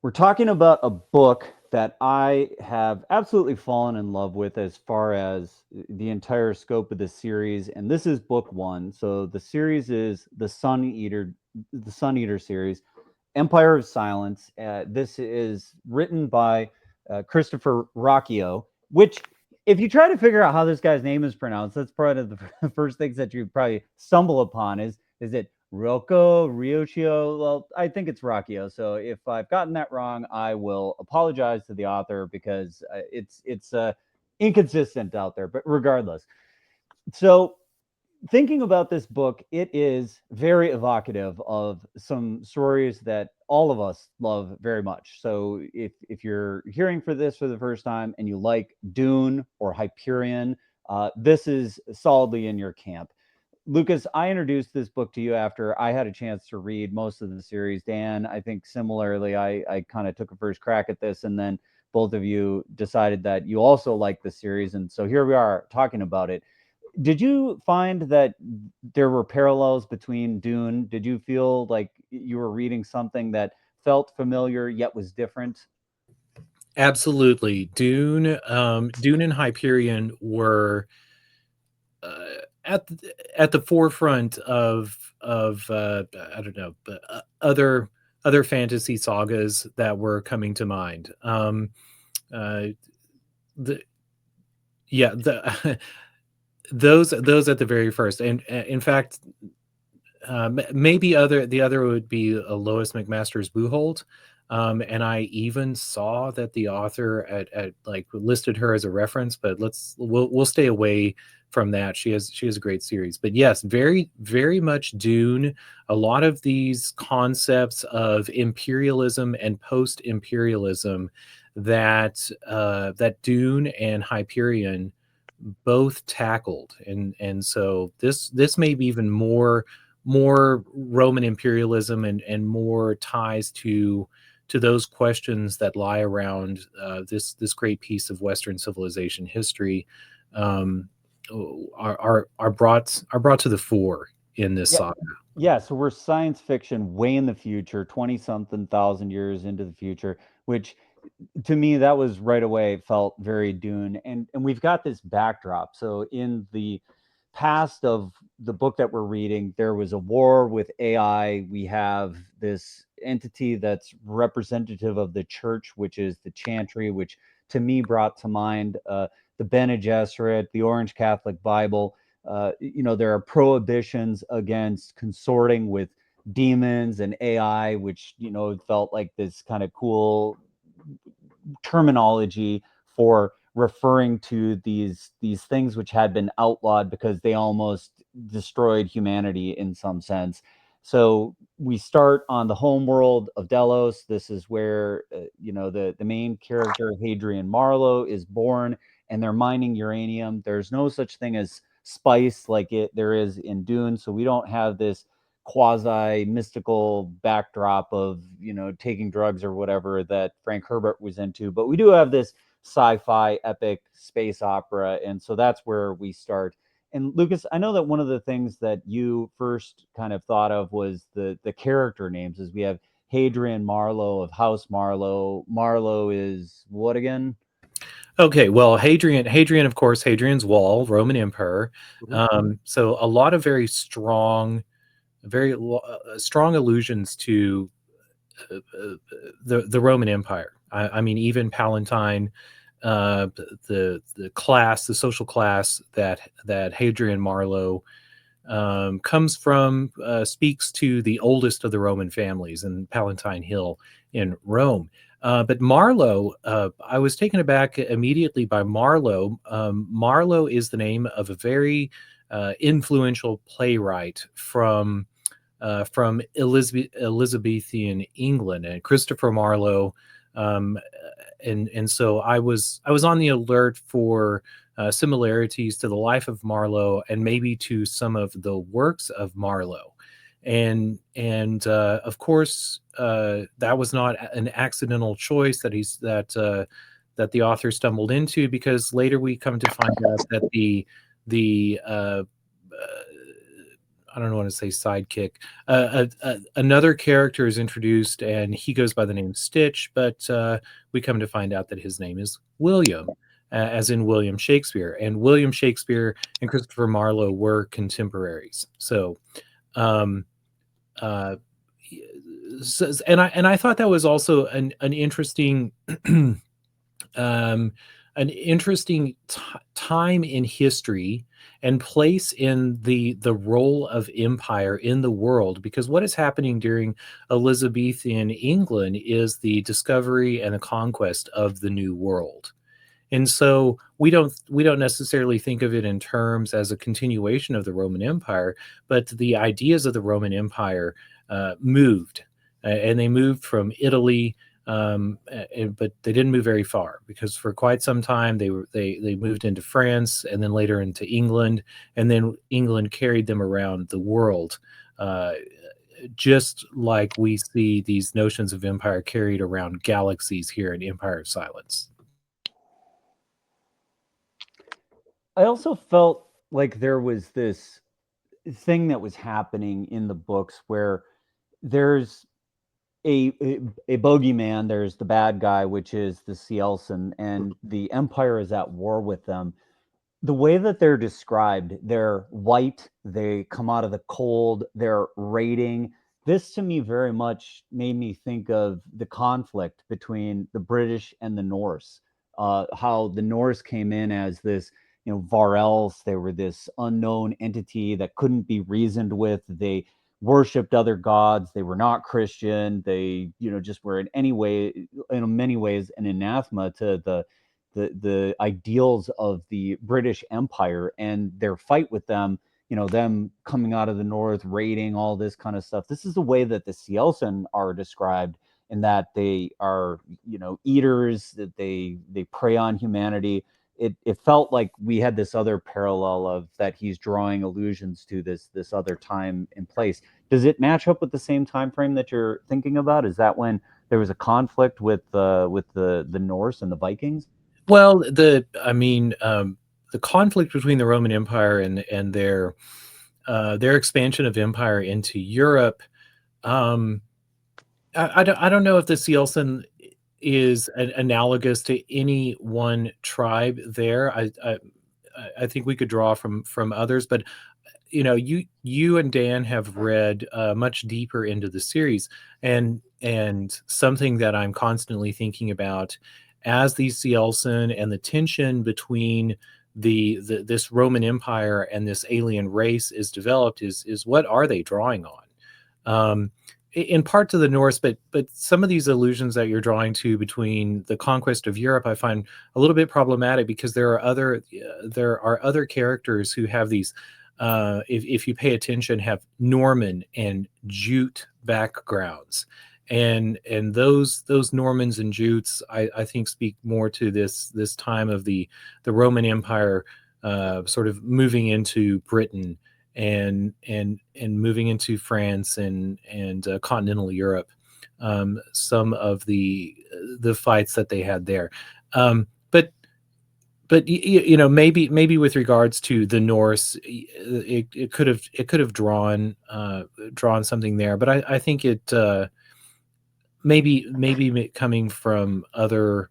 We're talking about a book that I have absolutely fallen in love with as far as the entire scope of the series, and this is book one. So the series is the Sun Eater series, Empire of Silence. This is written by Christopher Rocchio, which, if you try to figure out how this guy's name is pronounced, that's probably the first things that you probably stumble upon is it Rocco, Riochio? Well, I think it's Rocchio. So if I've gotten that wrong, I will apologize to the author because it's inconsistent out there. But regardless, so thinking about this book, it is very evocative of some stories that all of us love very much. So if you're hearing for this for the first time and you like Dune or Hyperion, this is solidly in your camp. Lucas, I introduced this book to you after I had a chance to read most of the series. Dan, I think similarly, I kind of took a first crack at this, and then both of you decided that you also like the series. And so here we are talking about it. Did you find that there were parallels between Dune? Did you feel like you were reading something that felt familiar yet was different? Absolutely. Dune and Hyperion were at the forefront of I don't know, but other fantasy sagas that were coming to mind. Uh, the yeah the those at the very first, and in fact, maybe the other would be Lois McMaster's Buhold. And I even saw that the author at like listed her as a reference, but we'll stay away from that. She has a great series, but yes, very much Dune. A lot of these concepts of imperialism and post-imperialism that Dune and Hyperion both tackled, and so this may be even more Roman imperialism and more ties to those questions that lie around this great piece of Western civilization history, um, are brought to the fore in this Yeah. saga. Yeah, so we're science fiction way in the future, 20 something thousand years into the future, which to me that was right away felt very Dune. And we've got this backdrop. So in the past of the book that we're reading, there was a war with AI. We have this entity that's representative of the church, which is the chantry, which to me brought to mind the Bene Gesserit, the Orange Catholic Bible. There are prohibitions against consorting with demons and AI, which felt like this kind of cool terminology for referring to these things which had been outlawed because they almost destroyed humanity in some sense. So we start on the home world of Delos. This is where the main character Hadrian Marlowe is born, and they're mining uranium. There's no such thing as spice like it there is in Dune, so we don't have this quasi mystical backdrop of taking drugs or whatever that Frank Herbert was into, but we do have this sci-fi epic space opera, and so that's where we start. And Lucas, I know that one of the things that you first kind of thought of was the character names. As we have Hadrian Marlowe of House Marlowe. Marlowe is what again? Okay, well, Hadrian, of course, Hadrian's Wall, Roman Emperor. Mhm. So a lot of strong allusions to the Roman Empire. I mean, even Palatine, the social class that Hadrian Marlowe comes from, speaks to the oldest of the Roman families in Palatine Hill in Rome. But Marlowe, I was taken aback immediately by Marlowe. Marlowe is the name of a very influential playwright from Elizabethan England, and Christopher Marlowe. Um, and so I was on the alert for similarities to the life of Marlowe and maybe to some of the works of Marlowe. And of course, that was not an accidental choice that the author stumbled into, because later we come to find out that the I don't want to say sidekick. Another character is introduced, and he goes by the name Stitch, but we come to find out that his name is William, as in William Shakespeare. And William Shakespeare and Christopher Marlowe were contemporaries. So, um, uh, and I thought that was also an interesting um, an interesting time in history and place in the role of empire in the world, because what is happening during Elizabethan England is the discovery and the conquest of the new world. And so we don't necessarily think of it in terms as a continuation of the Roman Empire, but the ideas of the Roman Empire moved, and they moved from Italy, but they didn't move very far, because for quite some time they moved into France and then later into England, and then England carried them around the world. Uh, just like we see these notions of empire carried around galaxies here in Empire of Silence. I also felt like there was this thing that was happening in the books where there's a bogeyman, there's the bad guy, which is the Cielson, and the Empire is at war with them. The way that they're described, they're white, they come out of the cold, they're raiding. This to me very much made me think of the conflict between the British and the Norse. How the Norse came in as this, Varels, they were this unknown entity that couldn't be reasoned with. They worshipped other gods. They were not Christian. They, just were in any way, in many ways, an anathema to the ideals of the British Empire, and their fight with them, them coming out of the north, raiding, all this kind of stuff. This is the way that the Cielsen are described, in that they are, eaters, that they prey on humanity. It felt like we had this other parallel of that he's drawing allusions to this other time and place. Does it match up with the same time frame that you're thinking about? Is that when there was a conflict with the Norse and the Vikings? Well, the conflict between the Roman Empire and their expansion of empire into Europe. Um, I don't know if the Cielsen is analogous to any one tribe there. I think we could draw from others, but you and Dan have read much deeper into the series, and something that I'm constantly thinking about as the Cielsen and the tension between this Roman Empire and this alien race is developed is what are they drawing on? In part to the Norse, but some of these allusions that you're drawing to between the conquest of Europe, I find a little bit problematic, because there are other characters who have these, if you pay attention, have Norman and Jute backgrounds, and those Normans and Jutes, I think, speak more to this time of the Roman Empire, sort of moving into Britain and moving into France and continental Europe. Some of the fights that they had there, but maybe with regards to the Norse, it could have drawn something there, but I think it maybe coming from other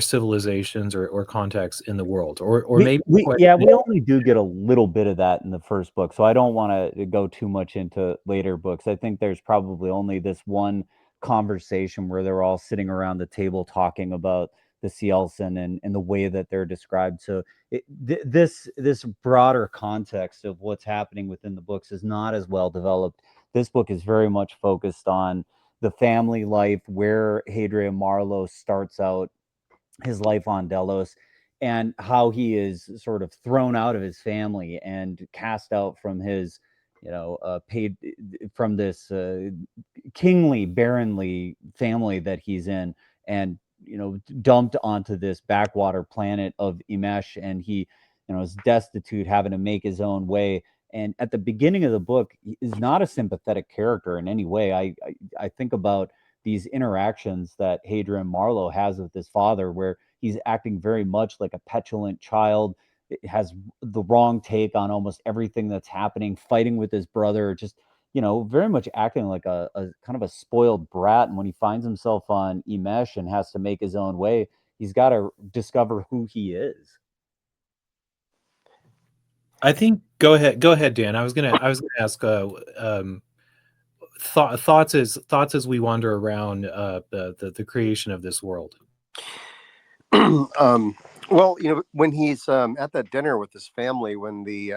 civilizations or contexts in the world, or maybe We only do get a little bit of that in the first book, so I don't want to go too much into later books. I think there's probably only this one conversation where they're all sitting around the table talking about the Cielsen and the way that they're described. So this broader context of what's happening within the books is not as well developed. This book is very much focused on the family life, where Hadrian Marlowe starts out his life on Delos, and how he is sort of thrown out of his family and cast out from his, paid from this kingly, baronly family that he's in, and dumped onto this backwater planet of Emesh, and he, is destitute, having to make his own way. And at the beginning of the book, he is not a sympathetic character in any way. I think about these interactions that Hadrian Marlowe has with his father, where he's acting very much like a petulant child. has the wrong take on almost everything that's happening, fighting with his brother, just very much acting like a kind of a spoiled brat. And when he finds himself on Emesh and has to make his own way, he's got to discover who he is. I think go ahead, Dan. I was gonna ask thoughts as we wander around the creation of this world. Well, when he's at that dinner with his family, when the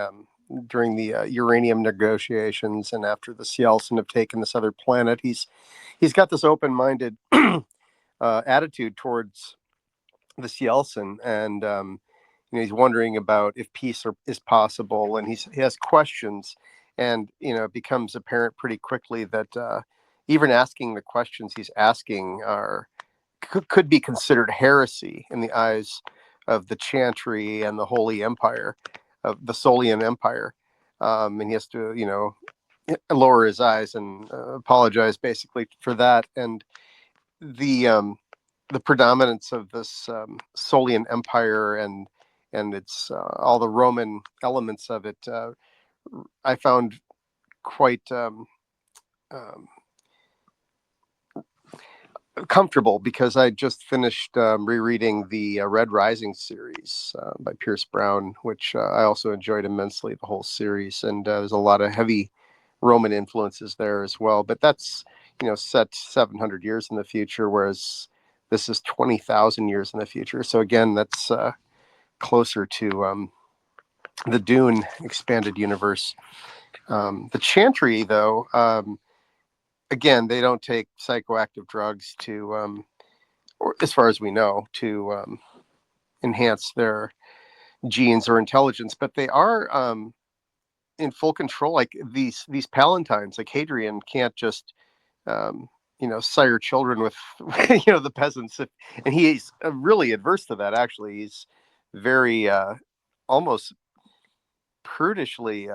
during the uranium negotiations, and after the Cielsen have taken this other planet, he's got this open-minded attitude towards the Cielsen, and he's wondering about if peace is possible, and he has questions, and it becomes apparent pretty quickly that even asking the questions he's asking could be considered heresy in the eyes of the Chantry and the Holy Empire, of the Solian Empire, and he has to lower his eyes and apologize basically for that, and the predominance of this Solian Empire and its all the Roman elements of it, I found quite comfortable, because I just finished rereading the Red Rising series by Pierce Brown, which I also enjoyed immensely, the whole series, and there's a lot of heavy Roman influences there as well. But that's set 700 years in the future, whereas this is 20,000 years in the future. So again, that's closer to the Dune expanded universe. The Chantry, though, again, they don't take psychoactive drugs to, or as far as we know, to enhance their genes or intelligence, but they are in full control. Like these Palatines, like Hadrian, can't just sire children with the peasants, and he's really adverse to that. Actually, he's very almost prudishly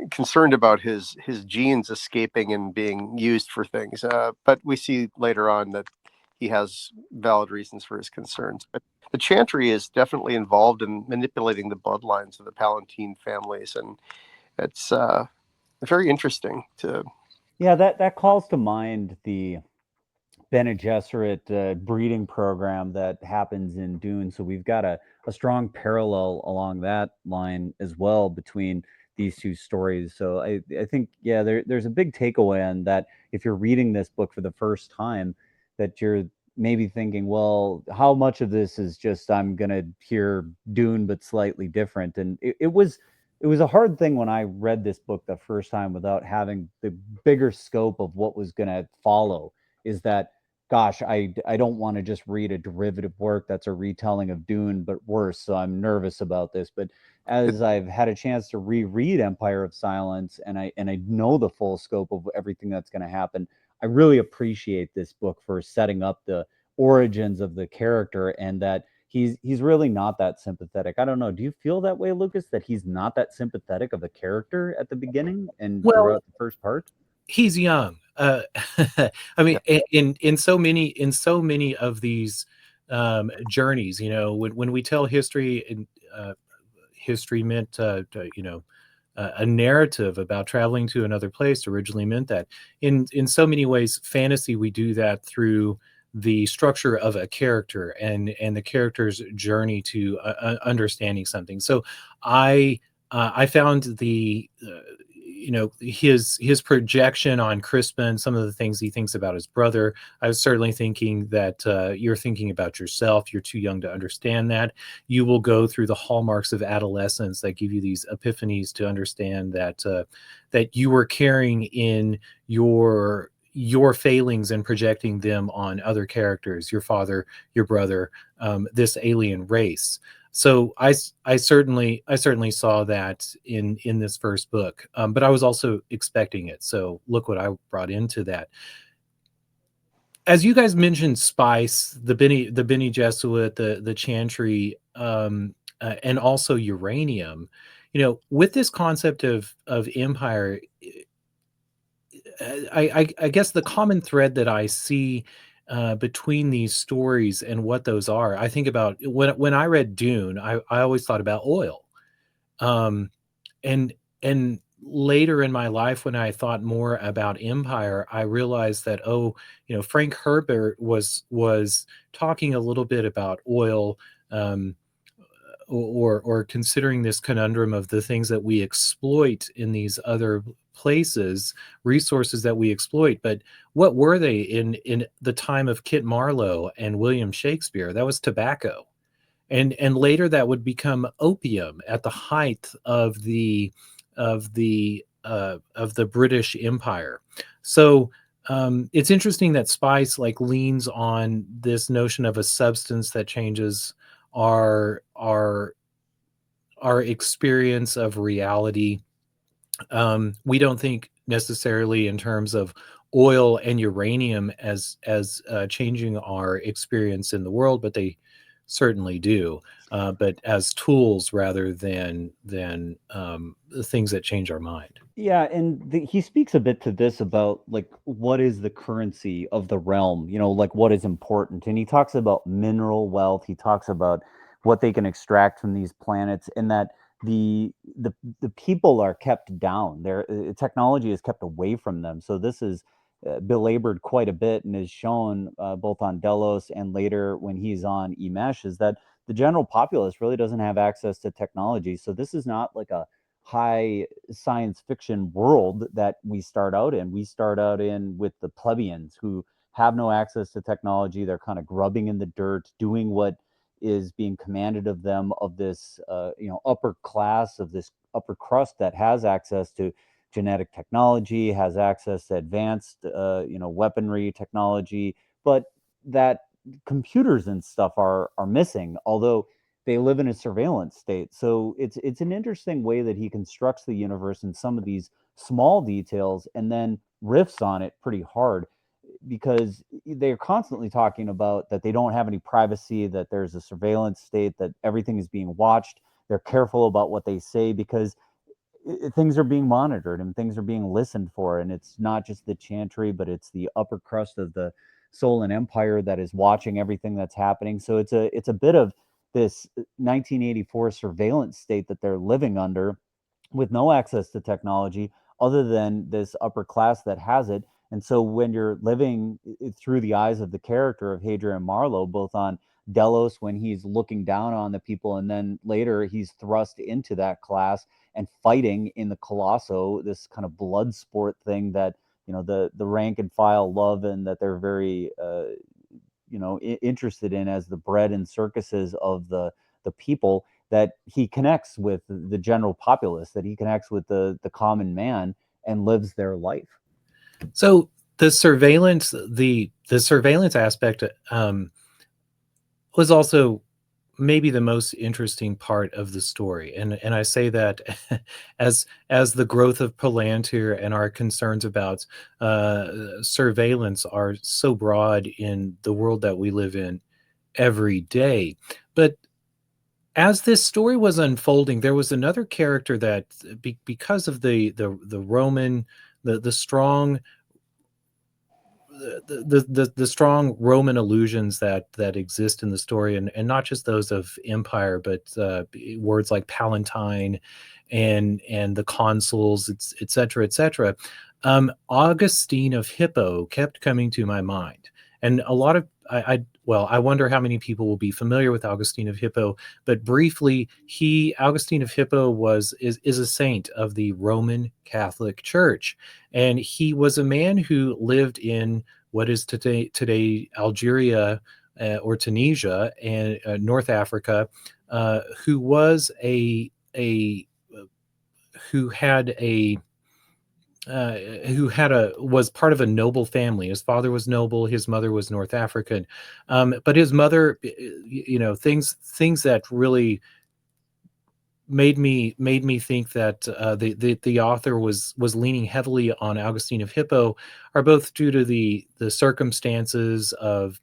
concerned about his genes escaping and being used for things. But we see later on that he has valid reasons for his concerns. But the Chantry is definitely involved in manipulating the bloodlines of the Palatine families, and it's very interesting to. Yeah, that calls to mind the Bene Gesserit breeding program that happens in Dune. So we've got a strong parallel along that line as well between these two stories. So I think, yeah, there's a big takeaway on that. If you're reading this book for the first time, that you're maybe thinking, well, how much of this is just I'm gonna hear Dune but slightly different? And it was a hard thing when I read this book the first time without having the bigger scope of what was gonna follow. Is that, gosh, I don't want to just read a derivative work that's a retelling of Dune, but worse. So I'm nervous about this. But as I've had a chance to reread Empire of Silence, and I know the full scope of everything that's going to happen, I really appreciate this book for setting up the origins of the character, and that he's really not that sympathetic. I don't know. Do you feel that way, Lucas? That he's not that sympathetic of a character at the beginning and Well, throughout the first part? he's young. I mean, in so many of these journeys, when we tell history, and history meant a narrative about traveling to another place. Originally meant that. In so many ways, fantasy, we do that through the structure of a character and the character's journey to understanding something. So I found the his projection on Crispin, some of the things he thinks about his brother. I was certainly thinking that you're thinking about yourself. You're too young to understand that. You will go through the hallmarks of adolescence that give you these epiphanies to understand that that you were carrying in your failings and projecting them on other characters, your father, your brother, this alien race. So I certainly saw that in this first book, but I was also expecting it. So look what I brought into that. As you guys mentioned, spice, the Bene Gesserit, the Chantry, and also uranium. With this concept of empire, I guess the common thread that I see between these stories and what those are. I think about when I read Dune, I always thought about oil. Um, and and later in my life, when I thought more about empire, I realized that, oh, Frank Herbert was talking a little bit about oil, um, or considering this conundrum of the things that we exploit in these other places, resources that we exploit. But what were they in the time of Kit Marlowe and William Shakespeare? That was tobacco. And later that would become opium at the height of the British Empire. So it's interesting that spice like leans on this notion of a substance that changes our our our experience of reality. We don't think necessarily in terms of oil and uranium as changing our experience in the world, but they certainly do. But as tools rather than the things that change our mind. Yeah, and he speaks a bit to this about like what is the currency of the realm, like what is important. And he talks about mineral wealth. He talks about what they can extract from these planets, and that the people are kept down. Their technology is kept away from them. So this is belabored quite a bit and is shown both on Delos and later when he's on Emesh, is that the general populace really doesn't have access to technology. So this is not like a high science fiction world that we start out in. We start out in with the plebeians who have no access to technology. They're kind of grubbing in the dirt, doing what is being commanded of them, of this upper class, of this upper crust that has access to genetic technology, has access to advanced weaponry technology, but that computers and stuff are missing, although they live in a surveillance state. So it's an interesting way that he constructs the universe in some of these small details and then riffs on it pretty hard, because they're constantly talking about that they don't have any privacy, that there's a surveillance state, that everything is being watched. They're careful about what they say because things are being monitored and things are being listened for, and it's not just the chantry, but it's the upper crust of the Solan Empire that is watching everything that's happening. So it's a bit of this 1984 surveillance state that they're living under, with no access to technology other than this upper class that has it. And so when you're living through the eyes of the character of Hadrian Marlowe, both on Delos when he's looking down on the people, and then later he's thrust into that class and fighting in the Colosso, this kind of blood sport thing that the rank and file love, and that they're very interested in as the bread and circuses of the people, that he connects with the general populace, that he connects with the common man and lives their life. So the surveillance aspect was also maybe the most interesting part of the story, and I say that as the growth of Palantir and our concerns about surveillance are so broad in the world that we live in every day. But as this story was unfolding, there was another character that, because of the Roman, the strong the strong Roman allusions that exist in the story, and not just those of empire, but words like Palatine and the consuls, et cetera, et cetera. Augustine of Hippo kept coming to my mind, and a lot of I wonder how many people will be familiar with Augustine of Hippo, but briefly, Augustine of Hippo is a saint of the Roman Catholic Church, and he was a man who lived in what is today Algeria or Tunisia and North Africa, who was was part of a noble family. His father was noble, his mother was North African, but his mother, things that really made me think that the author was leaning heavily on Augustine of Hippo are both due to the circumstances of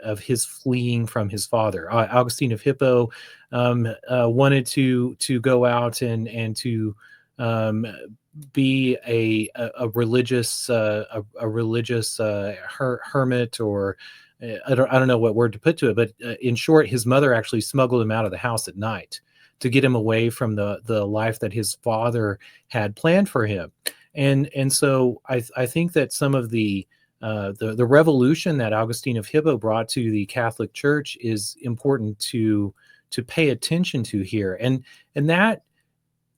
of his fleeing from his father. Augustine of Hippo wanted to go out and to be a religious hermit, or I don't know what word to put to it, but in short, his mother actually smuggled him out of the house at night to get him away from the life that his father had planned for him. And so I think that some of the revolution that Augustine of Hippo brought to the Catholic Church is important to pay attention to here, and that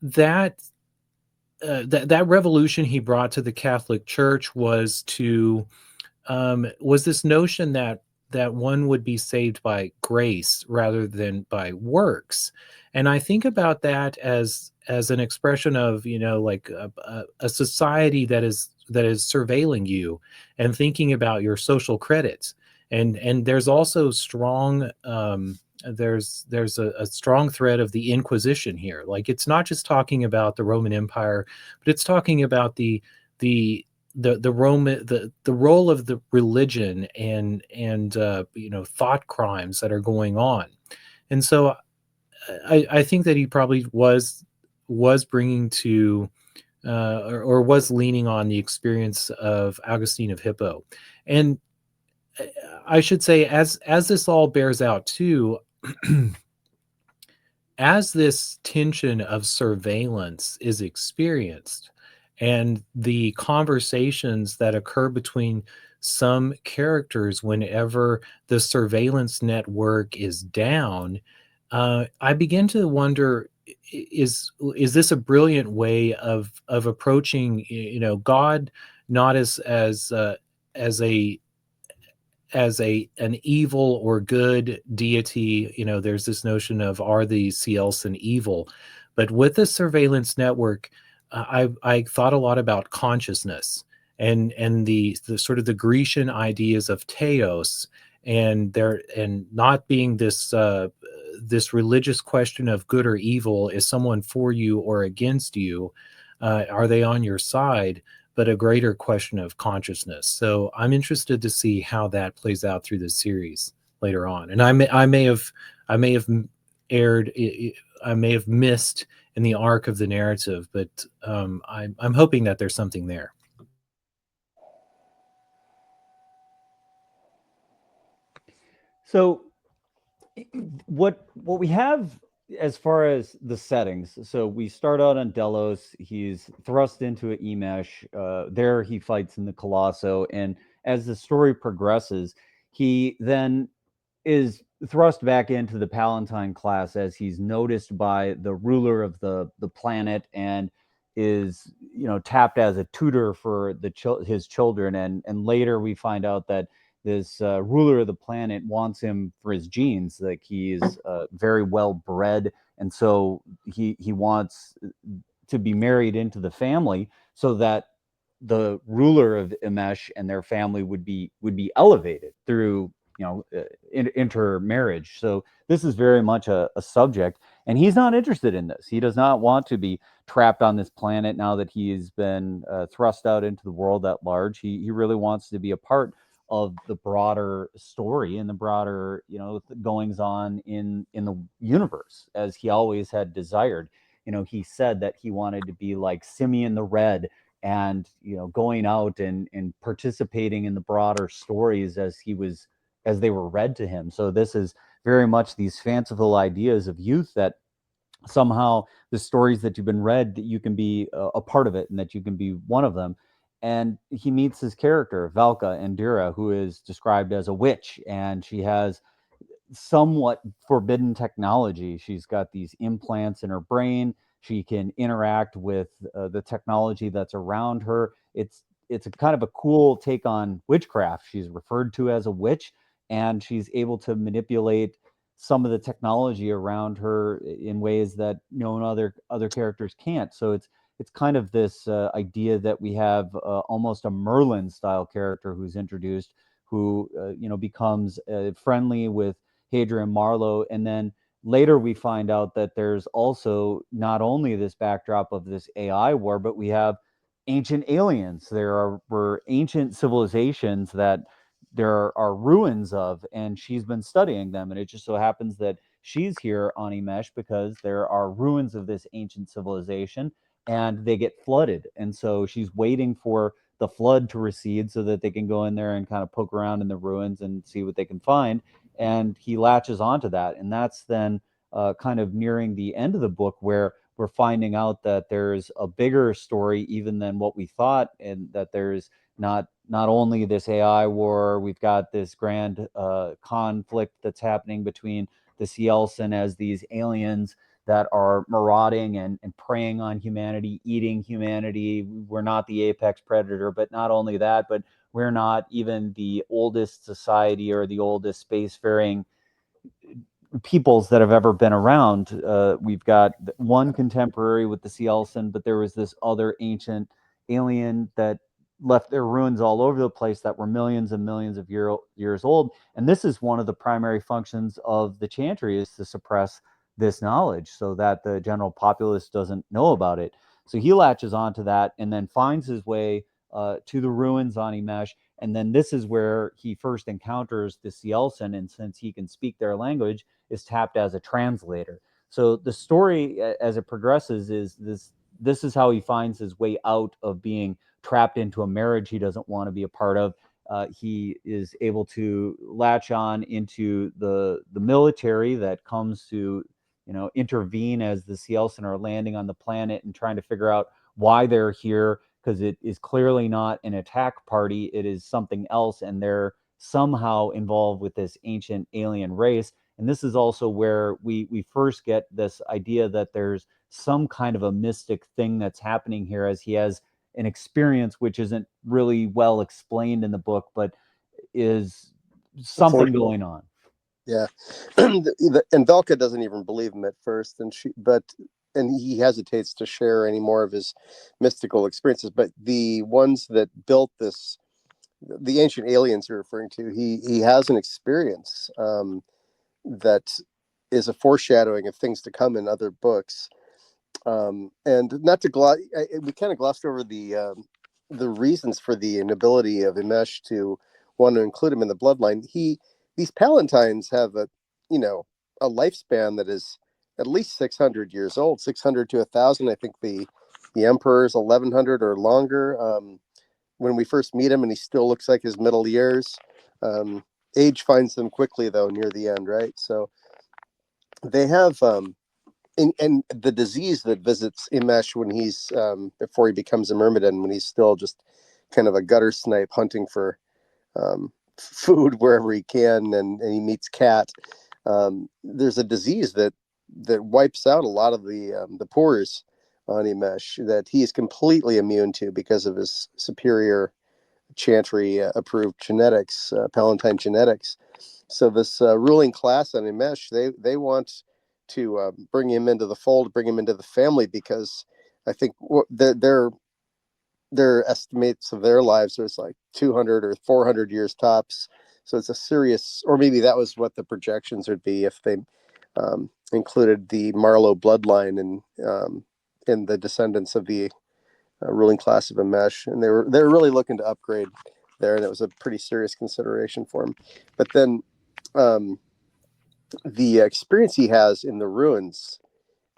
that revolution he brought to the Catholic Church was was this notion that one would be saved by grace rather than by works. And I think about that as an expression of, like a society that is surveilling you and thinking about your social credits. And there's also strong there's a strong thread of the Inquisition here. Like, it's not just talking about the Roman Empire, but it's talking about the Roman the role of the religion and thought crimes that are going on. And so I think that he probably was bringing to or was leaning on the experience of Augustine of Hippo. And I should say, as this all bears out too, as this tension of surveillance is experienced, and the conversations that occur between some characters whenever the surveillance network is down, I begin to wonder: is this a brilliant way of approaching, God, not as an evil or good deity? There's this notion of, are the Cielsen evil? But with the surveillance network, I thought a lot about consciousness and the sort of the Grecian ideas of theos, and not being this religious question of good or evil. Is someone for you or against you? Are they on your side? But a greater question of consciousness. So I'm interested to see how that plays out through the series later on. And I may have erred, I may have missed in the arc of the narrative, but I'm hoping that there's something there. So what we have as far as the settings, so we start out on Delos. He's thrust into Emesh. There he fights in the Colosso, and as the story progresses, he then is thrust back into the Palatine class as he's noticed by the ruler of the planet, and is tapped as a tutor for his children. And later we find out that this ruler of the planet wants him for his genes. Like, he's very well bred, and so he wants to be married into the family so that the ruler of Emesh and their family would be elevated through intermarriage. So this is very much a subject, and he's not interested in this. He does not want to be trapped on this planet now that he has been thrust out into the world at large. He really wants to be a part of the broader story and the broader goings on in the universe, as he always had desired. He said that he wanted to be like Simeon the Red, and going out and participating in the broader stories as they were read to him. So this is very much these fanciful ideas of youth, that somehow the stories that you've been read, that you can be a part of it, and that you can be one of them. And he meets his character Valka Andira, who is described as a witch, and she has somewhat forbidden technology. She's got these implants in her brain. She can interact with the technology that's around her. It's a kind of a cool take on witchcraft. She's referred to as a witch, and she's able to manipulate some of the technology around her in ways that other characters can't. So it's kind of this idea that we have almost a Merlin style character who's introduced, who becomes friendly with Hadrian Marlowe. And then later we find out that there's also not only this backdrop of this AI war, but we have ancient aliens. Were ancient civilizations that there are ruins of, and she's been studying them. And it just so happens that she's here on Emesh because there are ruins of this ancient civilization. and they get flooded. And so she's waiting for the flood to recede so that they can go in there and kind of poke around in the ruins and see what they can find. And he latches onto that. And that's then kind of nearing the end of the book, where we're finding out that there's a bigger story even than what we thought, and that there's not only this AI war, we've got this grand conflict that's happening between the Cielsen as these aliens that are marauding and preying on humanity, eating humanity. We're not the apex predator, but not only that, but we're not even the oldest society or the oldest spacefaring peoples that have ever been around. We've got one contemporary with the Cielsen, but there was this other ancient alien that left their ruins all over the place that were millions and millions of years old. And this is one of the primary functions of the Chantry, is to suppress this knowledge so that the general populace doesn't know about it. So he latches onto that and then finds his way to the ruins on Emesh. And then this is where he first encounters the Cielsen, and since he can speak their language, is tapped as a translator. So the story, as it progresses, is this is how he finds his way out of being trapped into a marriage he doesn't want to be a part of. He is able to latch on into the military that comes to, intervene as the Cielsen are landing on the planet and trying to figure out why they're here, because it is clearly not an attack party. It is something else, and they're somehow involved with this ancient alien race. And this is also where we first get this idea that there's some kind of a mystic thing that's happening here, as he has an experience which isn't really well explained in the book, but is something going on. Yeah. And Velka doesn't even believe him at first, and he hesitates to share any more of his mystical experiences. But the ones that built this, the ancient aliens you're referring to, he has an experience that is a foreshadowing of things to come in other books. And not to we kind of glossed over the reasons for the inability of Emesh to want to include him in the bloodline. These Palatines have a lifespan that is at least 600 years old, 600 to 1,000. I think the emperor is 1,100 or longer. When we first meet him, and he still looks like his middle years. Age finds them quickly, though, near the end, right? So they have, and the disease that visits Emesh when he's, before he becomes a Myrmidon, when he's still just kind of a gutter snipe hunting for food wherever he can, and he meets Cat. There's a disease that wipes out a lot of the pores on Emesh that he is completely immune to because of his superior Chantry approved genetics, Palatine genetics. So this ruling class on Emesh, they want to bring him into the fold, bring him into the family, because I think their estimates of their lives is like 200 or 400 years tops. So it's a serious, or maybe that was what the projections would be if they included the Marlowe bloodline in the descendants of the ruling class of Emesh, and they were really looking to upgrade there, and it was a pretty serious consideration for him. But then the experience he has in the ruins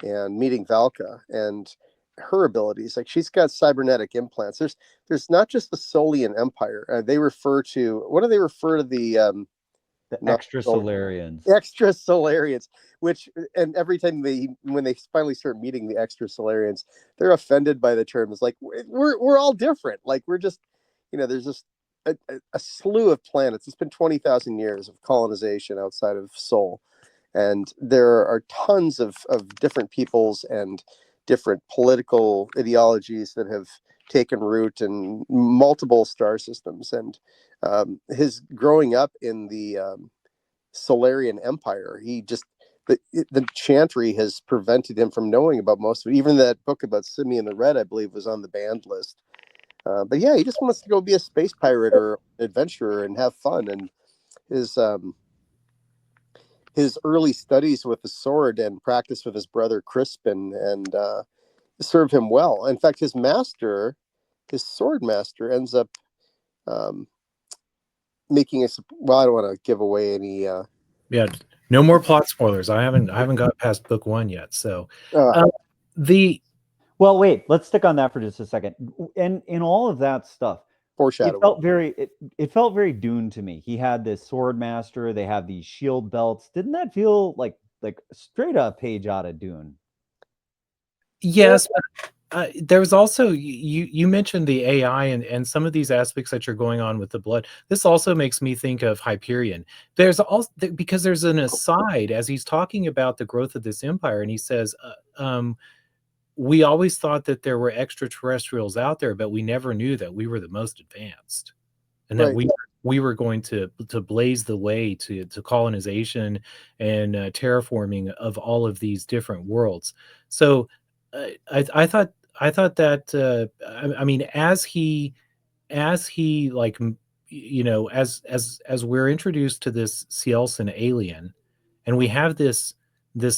and meeting Valka and her abilities, like she's got cybernetic implants. There's not just the Solian Empire. They refer to, what do they refer to the Extrasolarians. Extrasolarians, which, and every time when they finally start meeting the Extrasolarians, they're offended by the term. It's like, we're all different. Like, we're just, there's just a slew of planets. It's been 20,000 years of colonization outside of Sol, and there are tons of different peoples and different political ideologies that have taken root in multiple star systems. And his growing up in the Solarian Empire, the Chantry has prevented him from knowing about most of it. Even that book about Simeon the Red, I believe, was on the banned list. But yeah, he just wants to go be a space pirate or adventurer and have fun. And his early studies with the sword and practice with his brother Crispin and serve him well. In fact, his sword master, ends up making well, I don't want to give away any. Yeah, no more plot spoilers. I haven't got past book 1 yet. So Well, wait, let's stick on that for just a second. And in all of that stuff, it Foreshadowing. felt very it felt very Dune to me. He had this sword master, they have these shield belts. Didn't that feel like straight up page out of Dune? Yes, there was also you mentioned the AI and some of these aspects that are going on with the blood. This also makes me think of Hyperion. There's also because there's an aside as he's talking about the growth of this empire, and he says, "We always thought that there were extraterrestrials out there, but we never knew that we were the most advanced, and that Right. we were going to blaze the way to colonization and terraforming of all of these different worlds." So I thought that I mean as he like as we're introduced to this Cielson alien, and we have this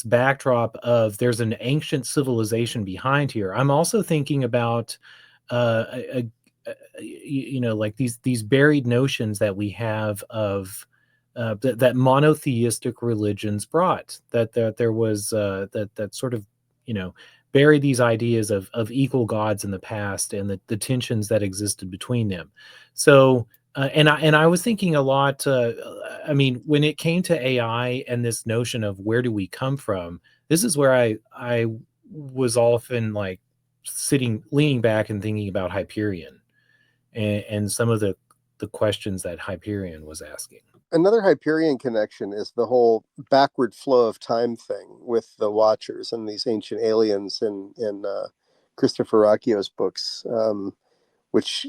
backdrop of there's an ancient civilization behind here. I'm also thinking about like these buried notions that we have of that monotheistic religions brought, that there was that sort of you know bury these ideas of equal gods in the past, and the tensions that existed between them. So and I was thinking a lot. I mean, when it came to AI and this notion of where do we come from, this is where I was often like sitting leaning back and thinking about Hyperion and some of the questions that Hyperion was asking. Another Hyperion connection is the whole backward flow of time thing with the Watchers and these ancient aliens in Christopher Rocchio's books, which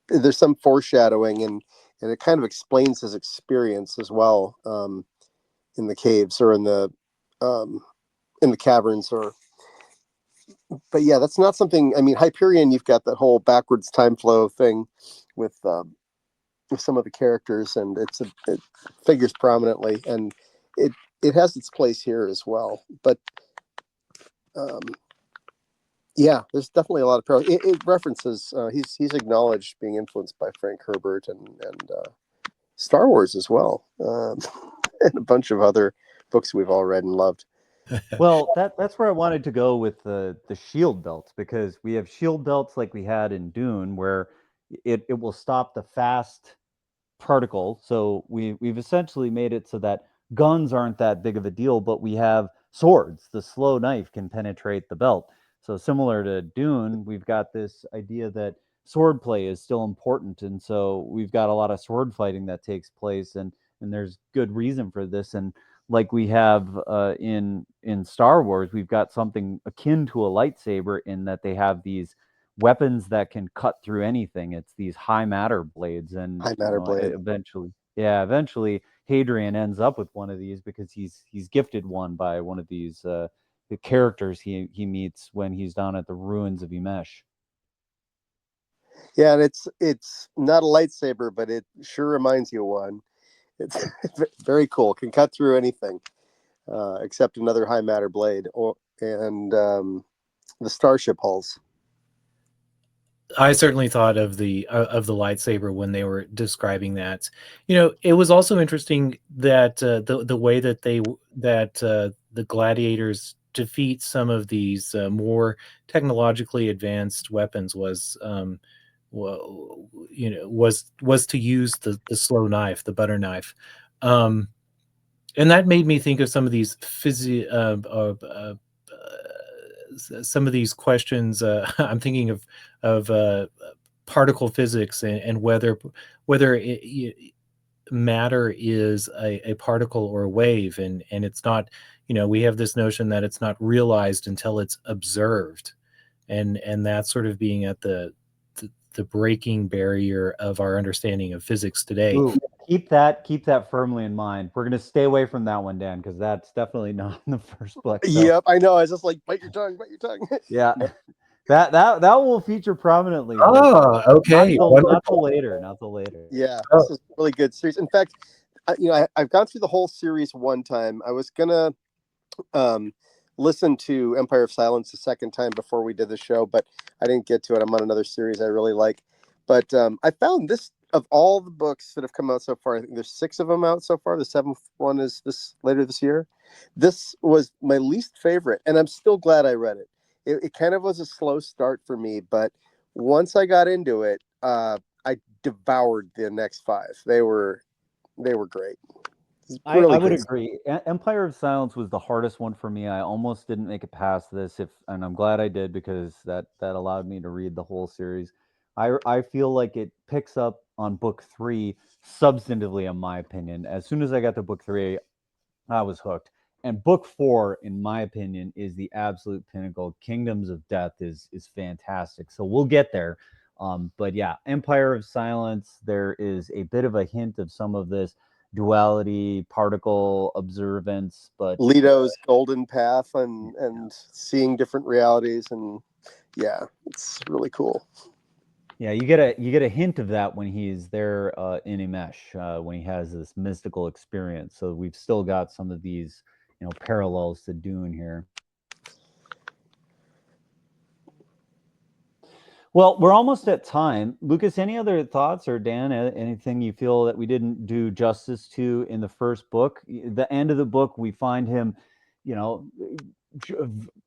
there's some foreshadowing, and it kind of explains his experience as well, in the caves or um, in the caverns. But yeah, that's not something. I mean, Hyperion, you've got that whole backwards time flow thing with some of the characters, and it figures prominently, and it it has its place here as well. But um, yeah, there's definitely a lot of parallels. It references. He's acknowledged being influenced by Frank Herbert and Star Wars as well, and a bunch of other books we've all read and loved. Well, that's where I wanted to go with the shield belts, because we have shield belts like we had in Dune, where it will stop the fast particle. So we've essentially made it so that guns aren't that big of a deal, but we have swords. The slow knife can penetrate the belt. So similar to Dune, we've got this idea that sword play is still important, and so we've got a lot of sword fighting that takes place, and there's good reason for this. And like we have in Star Wars, we've got something akin to a lightsaber in that they have these weapons that can cut through anything. It's these high matter blades, and High Matter Blade. eventually Hadrian ends up with one of these because he's gifted one by one of these the characters he meets when he's down at the ruins of Emesh. Yeah, and it's not a lightsaber, but it sure reminds you of one. It's very cool. Can cut through anything, except another high matter blade, and the starship hulls. I certainly thought of the lightsaber when they were describing that. You know, it was also interesting that the way that the gladiators defeat some of these more technologically advanced weapons was well, was to use the slow knife, the butter knife. Um, and that made me think of some of these some of these questions. I'm thinking of particle physics and whether matter is a particle or a wave, and it's not. You know, we have this notion that it's not realized until it's observed, and that sort of being at the breaking barrier of our understanding of physics today. Ooh, keep that firmly in mind. We're gonna stay away from that one, Dan, because that's definitely not in the first book. So Yep, I know. I was just like, bite your tongue, bite your tongue. yeah, that will feature prominently, but Ah, okay, not till wonderful. later, not till later. Yeah, Oh, this is a really good series. In fact, I've gone through the whole series one time. I was gonna um, listen to Empire of Silence the second time before we did the show, but I didn't get to it. I'm on another series I really like. But I found this, of all the books that have come out so far, I think there's 6 of them out so far. The 7th one is later this year. This was my least favorite, and I'm still glad I read it. it kind of was a slow start for me, but once I got into it, I devoured the next 5. They were great. I Really would great. agree. Empire of Silence was the hardest one for me. I almost didn't make it past this, and I'm glad I did because that allowed me to read the whole series. I feel like it picks up on book 3 substantively, in my opinion. As soon as I got to book 3, I was hooked. And book 4, in my opinion, is the absolute pinnacle. Kingdoms of Death is fantastic. So we'll get there. But yeah, Empire of Silence, there is a bit of a hint of some of this duality, particle observance, but Leto's golden path and seeing different realities, and yeah, it's really cool. yeah, you get a hint of that when he's there in Emesh, when he has this mystical experience. So we've still got some of these, parallels to Dune here. Well, we're almost at time. Lucas, any other thoughts, or Dan, anything you feel that we didn't do justice to in the first book? The end of the book, we find him, you know,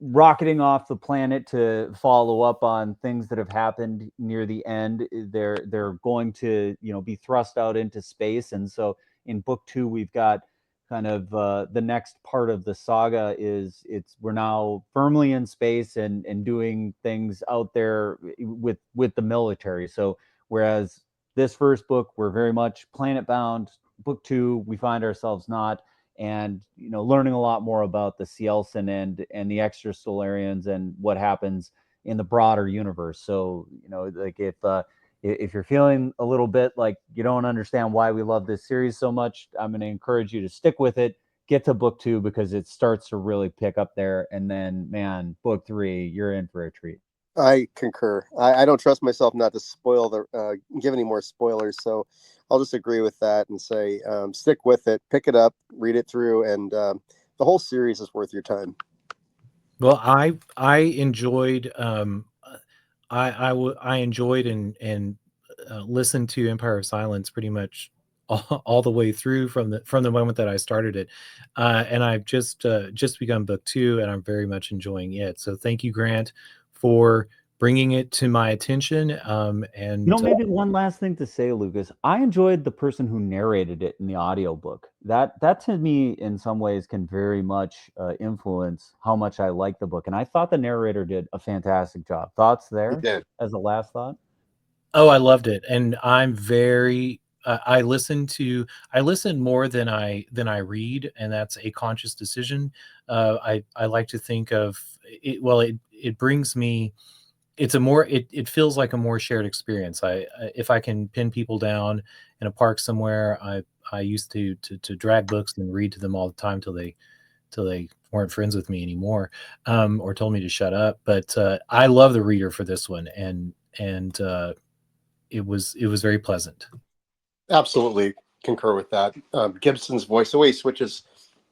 rocketing off the planet to follow up on things that have happened near the end. They're going to, be thrust out into space, and so in book 2, we've got kind of the next part of the saga is we're now firmly in space and doing things out there with the military. So whereas this first book we're very much planet bound, book 2 we find ourselves not, and learning a lot more about the Cielson and the extrasolarians and what happens in the broader universe. So like if you're feeling a little bit like you don't understand why we love this series so much, I'm going to encourage you to stick with it. Get to book 2 because it starts to really pick up there. And then, man, book 3, you're in for a treat. I concur. I don't trust myself not to give any more spoilers, so I'll just agree with that and say stick with it, pick it up, read it through, and the whole series is worth your time. Well, I enjoyed I enjoyed and listened to Empire of Silence pretty much all the way through from the moment that I started it, and I've just begun book 2, and I'm very much enjoying it. So thank you, Grant, for bringing it to my attention. And Maybe one last thing to say, Lucas. I enjoyed the person who narrated it in the audiobook. That to me, in some ways, can very much influence how much I like the book. And I thought the narrator did a fantastic job. Thoughts there? He did. As a last thought? Oh, I loved it, and I'm very. I listen more than I read, and that's a conscious decision. I like to think of it. Well, it brings me. It feels like a more shared experience. If I can pin people down in a park somewhere, I used to drag books and read to them all the time till they weren't friends with me anymore, or told me to shut up. But I love the reader for this one, and it was very pleasant. Absolutely concur with that. Gibson's voice, the way he switches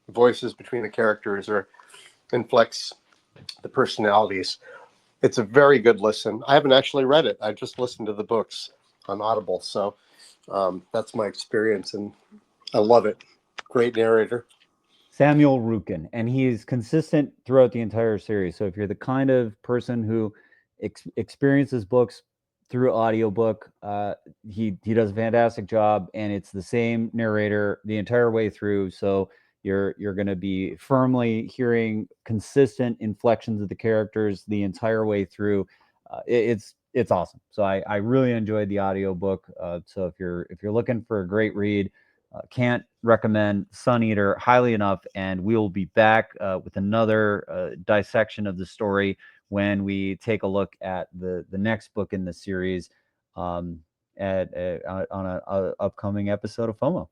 voices between the characters or inflects the personalities, it's a very good listen. I haven't actually read it. I just listened to the books on Audible. So that's my experience, and I love it. Great narrator. Samuel Rukin, and he's consistent throughout the entire series. So if you're the kind of person who experiences books through audiobook, he does a fantastic job, and it's the same narrator the entire way through. So you're going to be firmly hearing consistent inflections of the characters the entire way through. It's awesome. So I really enjoyed the audiobook. So if you're looking for a great read, can't recommend Sun Eater highly enough. And we will be back with another dissection of the story when we take a look at the next book in the series on an upcoming episode of FOMO.